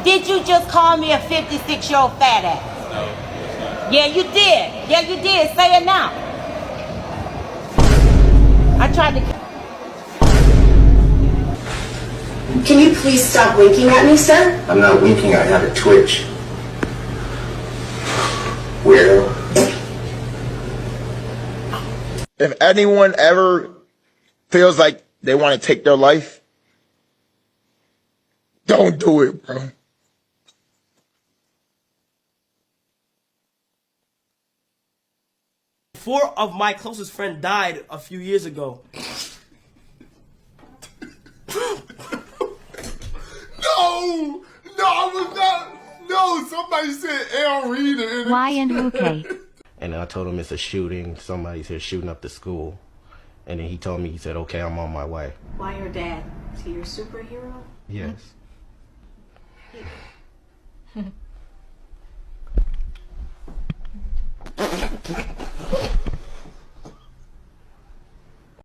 Did you just call me a 56-year-old fat ass? No. Yeah, you did. Yeah, you did. Say it now. I tried to... Can you please stop winking at me, sir? I'm not winking, I have a twitch. Weirdo. If anyone ever feels like they want to take their life, don't do it, bro. Four of my closest friends died a few years ago. No, I was not. No, somebody said L. Reader. Y and Wuke. And I told him it's a shooting. Somebody's here shooting up the school. And then he told me, he said, okay, I'm on my way. Why your dad? Is he your superhero? Yes.